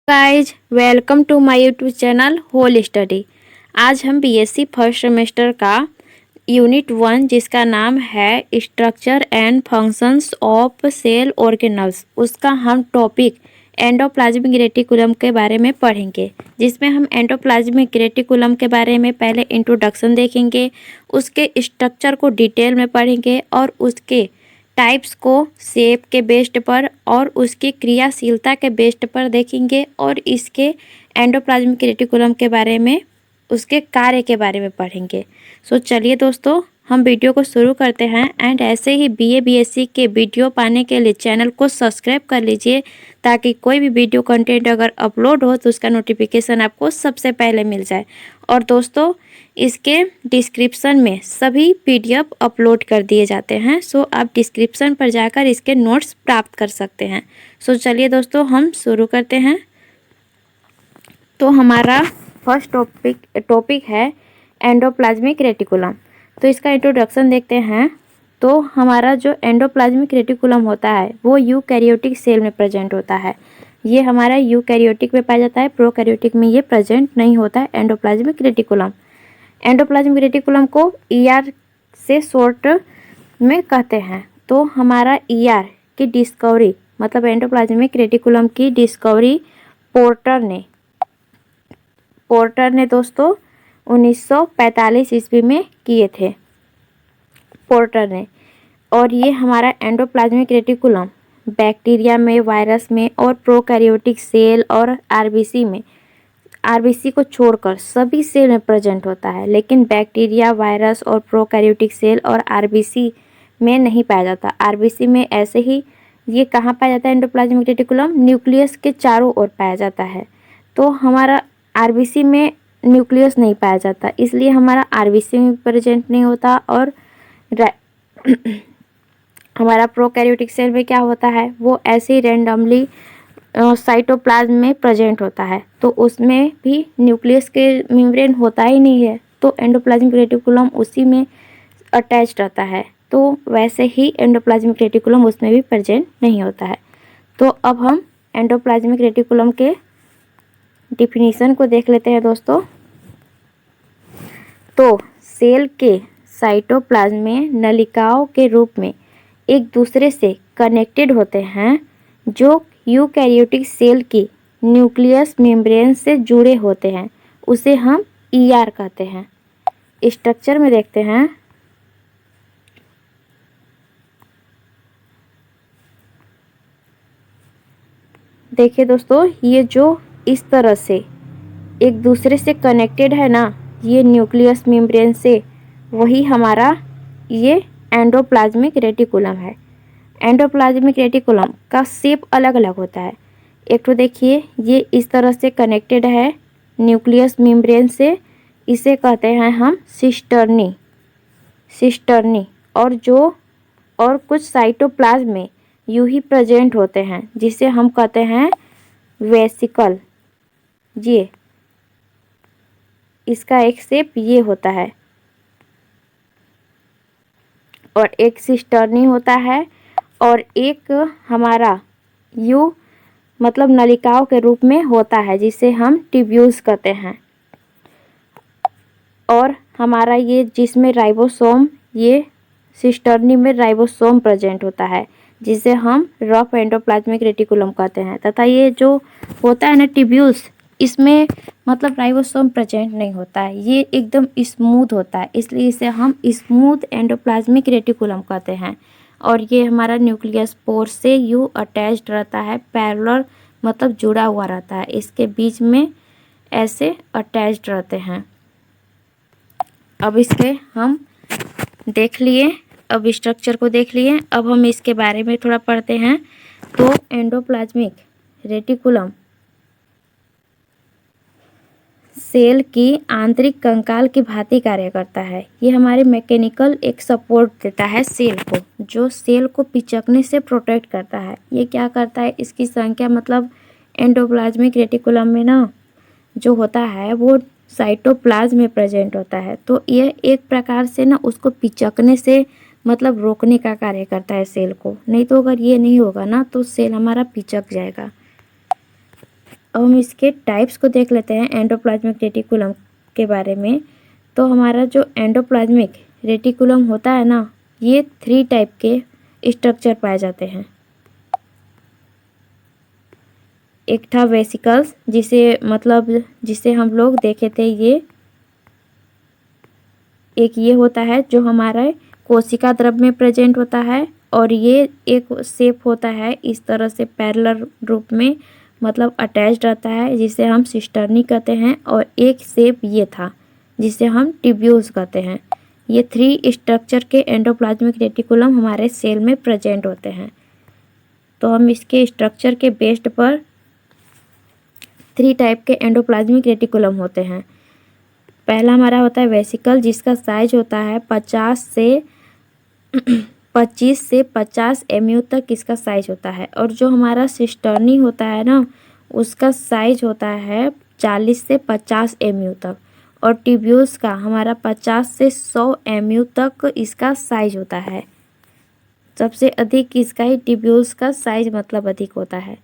Guys welcome to my YouTube channel whole study. आज हम BSc first semester का unit 1 जिसका नाम है structure and functions of cell organelles, उसका हम टॉपिक एंडोप्लाज्मिक रेटिकुलम के बारे में पढ़ेंगे, जिसमें हम एंडोप्लाज्मिक रेटिकुलम के बारे में पहले इंट्रोडक्शन देखेंगे, उसके स्ट्रक्चर को डिटेल में पढ़ेंगे और उसके टाइप्स को शेप के बेस्ड पर और उसकी क्रियाशीलता के बेस्ड पर देखेंगे और इसके एंडोप्लाज्मिक रेटिकुलम के बारे में, उसके कार्य के बारे में पढ़ेंगे। सो चलिए दोस्तों, हम वीडियो को शुरू करते हैं। एंड ऐसे ही बीए बीएससी के वीडियो पाने के लिए चैनल को सब्सक्राइब कर लीजिए, ताकि कोई भी वीडियो कंटेंट अगर अपलोड हो तो उसका नोटिफिकेशन आपको सबसे पहले मिल जाए। और दोस्तों, इसके डिस्क्रिप्शन में सभी पीडीएफ अपलोड कर दिए जाते हैं, सो आप डिस्क्रिप्शन पर जाकर इसके नोट्स प्राप्त कर सकते हैं। सो चलिए दोस्तों, हम शुरू करते हैं। तो हमारा फर्स्ट टॉपिक है एंडोप्लाज्मिक रेटिकुलम। तो इसका इंट्रोडक्शन देखते हैं। तो हमारा जो एंडोप्लाज्मिक रेटिकुलम होता है वो यूकैरियोटिक सेल में प्रेजेंट होता है। ये हमारा यूकैरियोटिक में पाया जाता है, प्रोकैरियोटिक में ये प्रेजेंट नहीं होता है एंडोप्लाज्मिक रेटिकुलम। एंडोप्लाज्मिक रेटिकुलम को ईआर से शॉर्ट में कहते हैं। तो हमारा ईआर की डिस्कवरी, मतलब एंडोप्लाज्मिक रेटिकुलम की डिस्कवरी पोर्टर ने दोस्तों 1945 ईस्वी में किए थे, पोर्टर ने। और ये हमारा एंडोप्लाज्मिक रेटिकुलम बैक्टीरिया में, वायरस में और प्रोकैरियोटिक सेल और आरबीसी को छोड़कर सभी सेल में प्रेजेंट होता है, लेकिन बैक्टीरिया, वायरस और प्रोकैरियोटिक सेल और आरबीसी में नहीं पाया जाता। आरबीसी में ऐसे ही ये कहाँ पाया जाता है एंडोप्लाज्मिक रेटिकुलम? न्यूक्लियस के चारों ओर पाया जाता है। तो हमारा आरबीसी में न्यूक्लियस नहीं पाया जाता, इसलिए हमारा आरबीसी में प्रेजेंट नहीं होता। और हमारा प्रोकैरियोटिक सेल में क्या होता है, वो ऐसे ही रैंडमली साइटोप्लाज्म में प्रेजेंट होता है, तो उसमें भी न्यूक्लियस के मेम्ब्रेन होता ही नहीं है, तो एंडोप्लाज्मिक रेटिकुलम उसी में अटैच रहता है। तो वैसे ही एंडोप्लाज्मिक रेटिकुलम उसमें भी प्रेजेंट नहीं होता है। तो अब हम एंडोप्लाज्मिक रेटिकुलम के डिफिनीशन को देख लेते हैं दोस्तों। तो सेल के साइटोप्लाज्म में नलिकाओं के रूप में एक दूसरे से कनेक्टेड होते हैं, जो यूकैरियोटिक सेल की न्यूक्लियस मेम्ब्रेन से जुड़े होते हैं, उसे हम ईआर कहते हैं। स्ट्रक्चर में देखते हैं। देखिए दोस्तों, ये जो इस तरह से एक दूसरे से कनेक्टेड है ना, ये न्यूक्लियस मेम्ब्रेन से, वही हमारा ये एंडोप्लाज्मिक रेटिकुलम है। एंडोप्लाज्मिक रेटिकुलम का शेप अलग अलग होता है। एक तो देखिए, ये इस तरह से कनेक्टेड है न्यूक्लियस मेम्ब्रेन से, इसे कहते हैं हम सिस्टर्नी। और कुछ साइटोप्लाज्म में यूं ही प्रेजेंट होते हैं, जिसे हम कहते हैं वेसिकल। ये इसका एक शेप ये होता है, और एक सिस्टर्नी होता है, और एक हमारा मतलब नलिकाओं के रूप में होता है, जिसे हम ट्यूब्यूल्स कहते हैं। और हमारा ये जिसमें राइबोसोम, ये सिस्टर्नी में राइबोसोम प्रेजेंट होता है, जिसे हम रफ एंडोप्लाज्मिक रेटिकुलम कहते हैं। तथा ये जो होता है ना ट्यूब्यूल्स, इसमें मतलब राइबोसोम प्रेजेंट नहीं होता है, ये एकदम स्मूथ होता है, इसलिए इसे हम स्मूथ एंडोप्लाज्मिक रेटिकुलम कहते हैं। और ये हमारा न्यूक्लियस पोर से यूं अटैच्ड रहता है, पैरेलल मतलब जुड़ा हुआ रहता है, इसके बीच में ऐसे अटैच्ड रहते हैं। अब इसके हम देख लिए, अब स्ट्रक्चर को देख लिए, अब हम इसके बारे में थोड़ा पढ़ते हैं। तो एंडोप्लाज्मिक रेटिकुलम सेल की आंतरिक कंकाल की भांति कार्य करता है। ये हमारे मैकेनिकल एक सपोर्ट देता है सेल को, जो सेल को पिचकने से प्रोटेक्ट करता है। ये क्या करता है, इसकी संख्या मतलब एंडोप्लाज्मिक रेटिकुलम में ना जो होता है वो साइटोप्लाज्म में प्रेजेंट होता है, तो यह एक प्रकार से ना उसको पिचकने से मतलब रोकने का कार्य करता है सेल को। नहीं तो अगर ये नहीं होगा ना तो सेल हमारा पिचक जाएगा। अब हम इसके टाइप्स को देख लेते हैं एंडोप्लाज्मिक रेटिकुलम के बारे में। तो हमारा जो एंडोप्लाज्मिक रेटिकुलम होता है ना, ये 3 टाइप के स्ट्रक्चर पाए जाते हैं। एक था वेसिकल्स, जिसे हम लोग देखे थे, ये एक ये होता है जो हमारा कोशिका द्रव में प्रेजेंट होता है, और ये एक शेप होता है इस तरह से पैरेलल रूप में, मतलब अटैच्ड रहता है, जिसे हम सिस्टर्नी कहते हैं। और एक शेप ये था जिसे हम ट्यूब्यूल्स कहते हैं। ये 3 स्ट्रक्चर के एंडोप्लाज्मिक रेटिकुलम हमारे सेल में प्रेजेंट होते हैं। तो हम इसके स्ट्रक्चर के बेस्ड पर 3 टाइप के एंडोप्लाज्मिक रेटिकुलम होते हैं। पहला हमारा होता है वेसिकल, जिसका साइज होता है 25 से 50 MU तक इसका साइज होता है। और जो हमारा सिस्टर्नी होता है ना, उसका साइज होता है 40 से 50 MU तक। और ट्यूब्यूल्स का हमारा 50 से 100 MU तक इसका साइज होता है। सबसे अधिक इसका ही ट्यूब्यूल्स का साइज मतलब अधिक होता है।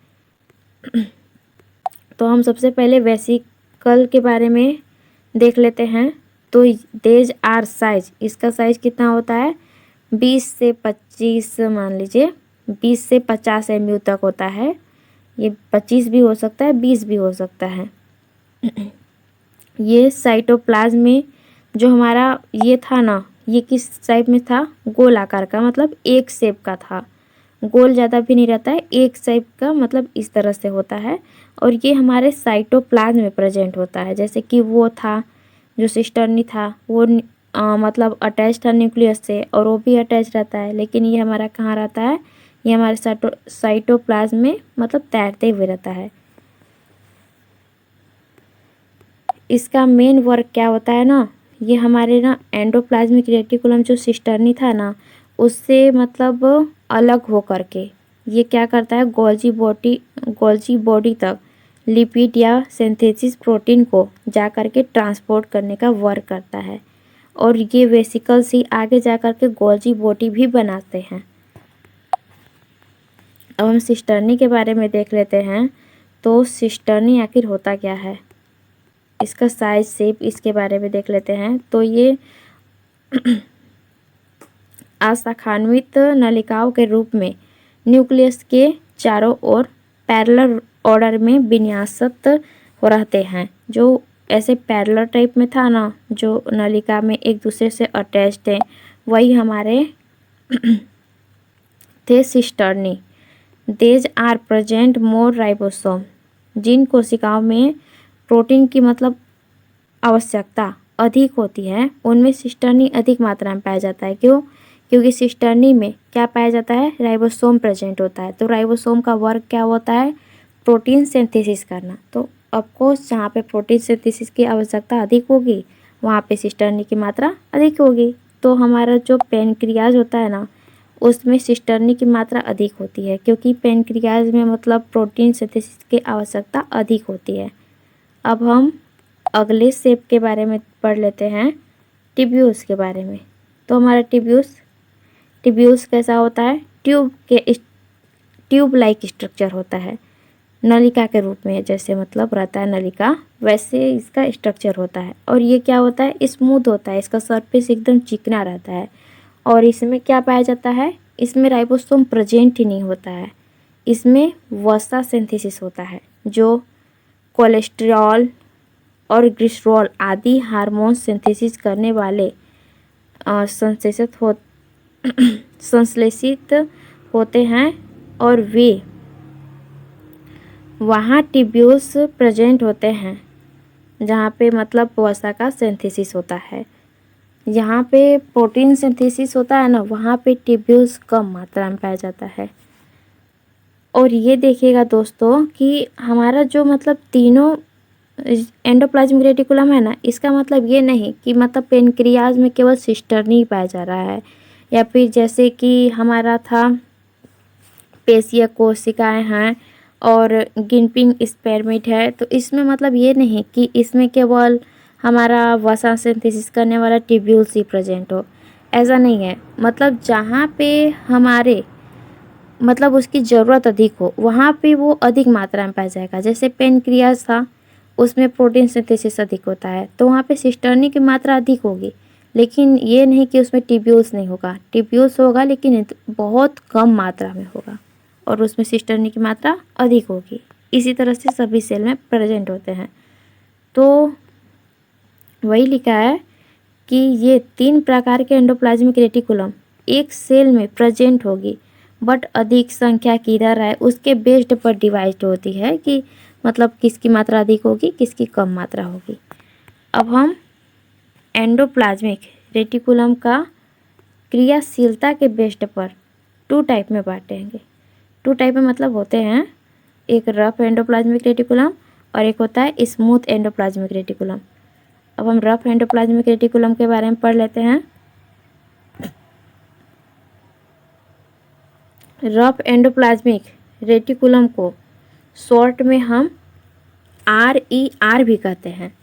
तो हम सबसे पहले वेसिकल के बारे में देख लेते हैं। तो देज आर साइज, इसका साइज कितना होता है, 20 से 25, मान लीजिए 20 से 50 MU तक होता है। ये 25 भी हो सकता है, 20 भी हो सकता है। ये साइटोप्लाज्म में जो हमारा ये था ना, ये किस टाइप में था, गोल आकार का, मतलब एक शेप का था। गोल ज़्यादा भी नहीं रहता है, एक शेप का, मतलब इस तरह से होता है। और ये हमारे साइटोप्लाज्म में प्रेजेंट होता है। जैसे कि वो था जो सिस्टर्नी था, वो मतलब अटैच था न्यूक्लियस से, और वो भी अटैच रहता है। लेकिन ये हमारा कहाँ रहता है, ये हमारे साइटोप्लाज्म में मतलब तैरते हुए रहता है। इसका मेन वर्क क्या होता है ना, ये हमारे ना एंडोप्लाज्मिक रेटिकुलम जो सिस्टर्नी था ना, उससे मतलब अलग हो करके ये क्या करता है, गोल्जी बॉडी तक लिपिड या सिंथेसिस प्रोटीन को जा कर के ट्रांसपोर्ट करने का वर्क करता है। और ये वेसिकल्स ही आगे जा कर के गोल्जी बॉडी भी बनाते हैं। अब हम सिस्टर्नी के बारे में देख लेते हैं। तो सिस्टर्नी आखिर होता क्या है, इसका साइज शेप इसके बारे में देख लेते हैं। तो ये अशाखान्वित नलिकाओं के रूप में न्यूक्लियस के चारों ओर पैरेलल ऑर्डर में विन्यासत रहते हैं। जो ऐसे पैरेलल टाइप में था ना, जो नलिका में एक दूसरे से अटैच्ड है, वही हमारे थे cisternae. These are present more ribosome, जिन कोशिकाओं में प्रोटीन की मतलब आवश्यकता अधिक होती है, उनमें सिस्टर्नी अधिक मात्रा में पाया जाता है। क्यों? क्योंकि सिस्टर्नी में क्या पाया जाता है, राइबोसोम प्रेजेंट होता है। तो राइबोसोम का वर्क क्या होता है, प्रोटीन सिंथेसिस करना। तो ऑफकोर्स जहाँ पे प्रोटीन सिंथेसिस की आवश्यकता अधिक होगी, वहाँ पे सिस्टर्नी की मात्रा अधिक होगी। तो हमारा जो पेनक्रियाज होता है ना, उसमें सिस्टर्नी की मात्रा अधिक होती है, क्योंकि पेनक्रियाज में मतलब प्रोटीन सिंथेसिस की आवश्यकता अधिक होती है। अब हम अगले शेप के बारे में पढ़ लेते हैं, ट्यूब्यूल्स के बारे में। तो हमारा ट्यूब्यूल्स कैसा होता है, ट्यूब लाइक स्ट्रक्चर होता है, नलिका के रूप में जैसे मतलब रहता है नलिका, वैसे इसका स्ट्रक्चर होता है। और ये क्या होता है, स्मूथ होता है, इसका सरफेस एकदम चिकना रहता है। और इसमें क्या पाया जाता है, इसमें राइबोसोम प्रेजेंट ही नहीं होता है। इसमें वसा सिंथेसिस होता है, जो कोलेस्ट्रॉल और ग्लिसरॉल आदि हार्मोन सिंथेसिस करने वाले संश्लेषित होते हैं। और वे वहाँ ट्यूब्यूल्स प्रेजेंट होते हैं जहाँ पे मतलब वसा का सिंथेसिस होता है। यहाँ पे प्रोटीन सिंथेसिस होता है ना, वहाँ पे ट्यूब्यूल्स कम मात्रा में पाया जाता है। और ये देखिएगा दोस्तों कि हमारा जो मतलब तीनों एंडोप्लाज्मिक रेटिकुलम है ना, इसका मतलब ये नहीं कि मतलब पेनक्रियाज में केवल सिस्टर्नी ही पाया जा रहा है, या फिर जैसे कि हमारा था पेशीय कोशिकाएं हैं और गिनपिंग स्पेरमिड है, तो इसमें मतलब ये नहीं कि इसमें केवल हमारा वसा सिंथेसिस करने वाला ट्यूब्यूल्स ही प्रेजेंट हो, ऐसा नहीं है। मतलब जहाँ पे हमारे मतलब उसकी ज़रूरत अधिक हो, वहाँ पे वो अधिक मात्रा में पाया जाएगा। जैसे पेनक्रियाज था, उसमें प्रोटीन सिंथेसिस अधिक होता है, तो वहाँ पे सिस्टर्नी की मात्रा अधिक होगी। लेकिन ये नहीं कि उसमें ट्यूब्यूल्स नहीं होगा, ट्यूब्यूल्स होगा लेकिन बहुत कम मात्रा में होगा, और उसमें सिस्टर्नी की मात्रा अधिक होगी। इसी तरह से सभी सेल में प्रेजेंट होते हैं। तो वही लिखा है कि ये 3 प्रकार के एंडोप्लाज्मिक रेटिकुलम एक सेल में प्रेजेंट होगी, बट अधिक संख्या किधर है उसके बेस्ड पर डिवाइड होती है कि मतलब किसकी मात्रा अधिक होगी, किसकी कम मात्रा होगी। अब हम एंडोप्लाज्मिक रेटिकुलम का क्रियाशीलता के बेस्ड पर 2 टाइप में बांटेंगे। 2 टाइप में मतलब होते हैं, एक रफ एंडोप्लाज्मिक रेटिकुलम और एक होता है स्मूथ एंडोप्लाज्मिक रेटिकुलम। अब हम रफ एंडोप्लाज्मिक रेटिकुलम के बारे में पढ़ लेते हैं। रफ एंडोप्लाज्मिक रेटिकुलम को शॉर्ट में हम RER भी कहते हैं।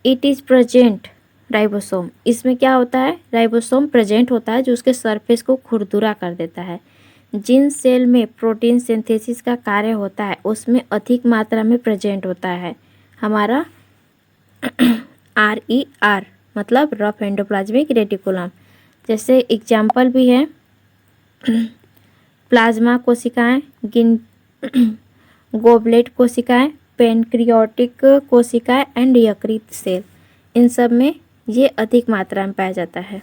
It is present ribosome. इसमें क्या होता है, राइबोसोम प्रेजेंट होता है जो उसके सरफेस को खुरदुरा कर देता है। जिन सेल में प्रोटीन सिंथेसिस का कार्य होता है उसमें अधिक मात्रा में प्रेजेंट होता है हमारा RER, मतलब रफ एंडोप्लाज्मिक रेटिकुलम। जैसे एग्जाम्पल भी है प्लाज्मा कोशिकाएं, गोबलेट कोशिकाएं, पेनक्रियाटिक कोशिकाएं एंड यकृत सेल, इन सब में ये अधिक मात्रा में पाया जाता है।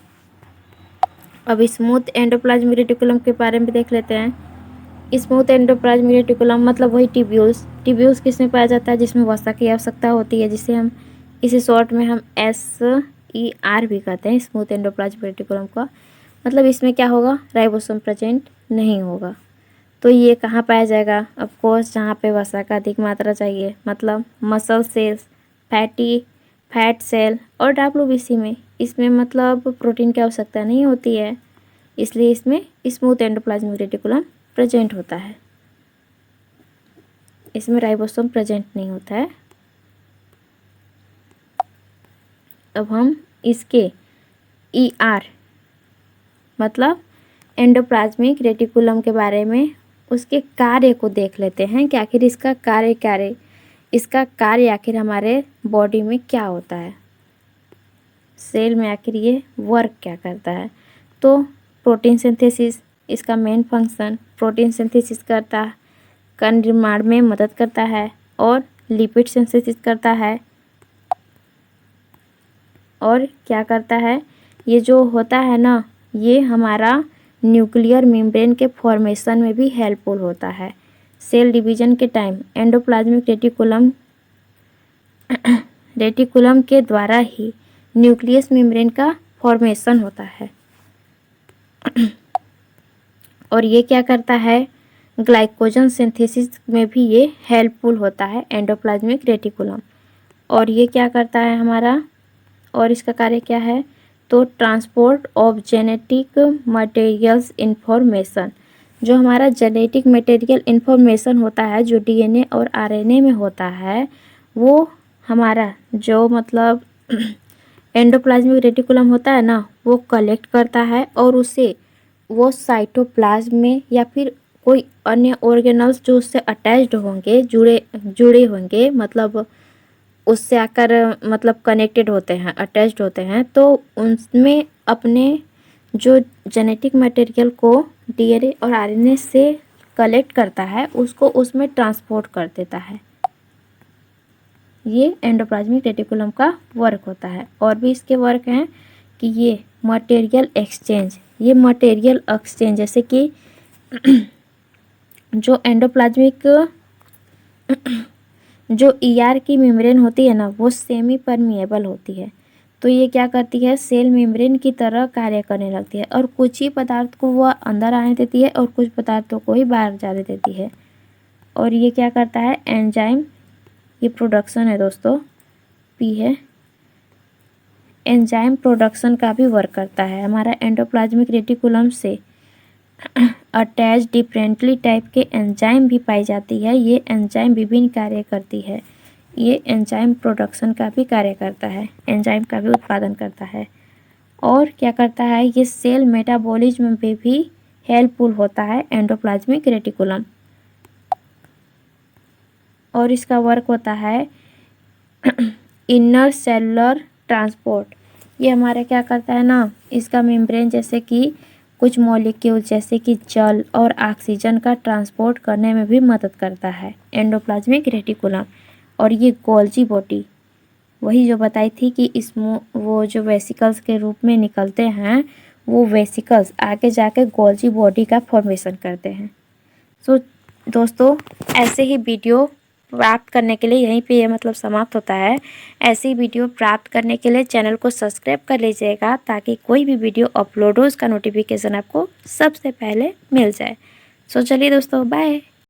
अब स्मूथ एंडोप्लाज्मिक रेटिकुलम के बारे में देख लेते हैं। स्मूथ एंडोप्लाज्मिक रेटिकुलम मतलब वही ट्यूब्यूल्स। ट्यूब्यूल्स किस में पाया जाता है, जिसमें वसा की आवश्यकता होती है, जिसे हम इसे शॉर्ट में हम SER भी कहते हैं, स्मूथ एंडोप्लाज्मिक रेटिकुलम का। मतलब इसमें क्या होगा, राइबोसोम प्रेजेंट नहीं होगा। तो ये कहाँ पाया जाएगा, ऑफ कोर्स जहाँ पे वसा का अधिक मात्रा चाहिए, मतलब मसल सेल्स, फैट सेल और WBC में। इसमें मतलब प्रोटीन की आवश्यकता नहीं होती है, इसलिए इसमें स्मूथ एंडोप्लाज्मिक रेटिकुलम प्रेजेंट होता है। इसमें राइबोसोम प्रेजेंट नहीं होता है। अब हम इसके ER मतलब एंडोप्लाज्मिक रेटिकुलम के बारे में, उसके कार्य को देख लेते हैं कि आखिर इसका कार्य आखिर हमारे बॉडी में क्या होता है, सेल में आखिर ये वर्क क्या करता है। तो प्रोटीन सिंथेसिस इसका मेन फंक्शन, प्रोटीन सिंथेसिस करता है, कण निर्माण में मदद करता है, और लिपिड सिंथेसिस करता है, और क्या करता है, ये जो होता है ना, ये हमारा न्यूक्लियर मेम्ब्रेन के फॉर्मेशन में भी हेल्पफुल होता है। सेल डिवीजन के टाइम एंडोप्लाज्मिक रेटिकुलम के द्वारा ही न्यूक्लियस मेम्ब्रेन का फॉर्मेशन होता है। और ये क्या करता है, ग्लाइकोजन सिंथेसिस में भी ये हेल्पफुल होता है एंडोप्लाज्मिक रेटिकुलम। और ये क्या करता है हमारा, और इसका कार्य क्या है, तो transport of genetic materials information. जो हमारा जेनेटिक मटेरियल इंफॉर्मेशन होता है, जो DNA और RNA में होता है, वो हमारा जो मतलब एंडोप्लाज्मिक रेटिकुलम होता है ना, वो कलेक्ट करता है और उसे वो साइटोप्लाज्म में या फिर कोई अन्य ऑर्गेनल्स जो उससे अटैच्ड होंगे, जुड़े होंगे, मतलब उससे आकर मतलब कनेक्टेड होते हैं, अटैच्ड होते हैं, तो उनमें अपने जो जेनेटिक मटेरियल को DNA और RNA से कलेक्ट करता है, उसको उसमें ट्रांसपोर्ट कर देता है। ये एंडोप्लाज्मिक रेटिकुलम का वर्क होता है। और भी इसके वर्क हैं कि ये मटेरियल एक्सचेंज, जैसे कि जो एंडोप्लाज्मिक जो ER की मेम्ब्रेन होती है ना, वो सेमी परमिएबल होती है। तो ये क्या करती है, सेल मेम्ब्रेन की तरह कार्य करने लगती है, और कुछ ही पदार्थ को वह अंदर आने देती है और कुछ पदार्थों को ही बाहर जाने देती है। और ये क्या करता है, एंजाइम, ये प्रोडक्शन है दोस्तों, P है, एंजाइम प्रोडक्शन का भी वर्क करता है। हमारा एंडोप्लाज्मिक रेटिकुलम से अटैच डिफरेंटली टाइप के एंजाइम भी पाई जाती है। ये एंजाइम विभिन्न कार्य करती है। ये एंजाइम प्रोडक्शन का भी कार्य करता है, एंजाइम का भी उत्पादन करता है। और क्या करता है, ये सेल मेटाबॉलिज्म में भी हेल्पफुल होता है एंडोप्लाज्मिक रेटिकुलम। और इसका वर्क होता है इनर सेलुलर ट्रांसपोर्ट। ये हमारे क्या करता है ना, इसका मेम्ब्रेन जैसे कि कुछ मॉलिक्यूल जैसे कि जल और ऑक्सीजन का ट्रांसपोर्ट करने में भी मदद करता है एंडोप्लाज्मिक रेटिकुलम। और ये गोल्जी बॉडी, वही जो बताई थी कि वो जो वेसिकल्स के रूप में निकलते हैं, वो वेसिकल्स आगे जाके गोल्जी बॉडी का फॉर्मेशन करते हैं। सो दोस्तों, ऐसे ही वीडियो प्राप्त करने के लिए यहीं पे ये मतलब समाप्त होता है। ऐसी वीडियो प्राप्त करने के लिए चैनल को सब्सक्राइब कर लीजिएगा, ताकि कोई भी वीडियो अपलोड हो उसका नोटिफिकेशन आपको सबसे पहले मिल जाए। सो चलिए दोस्तों, बाय।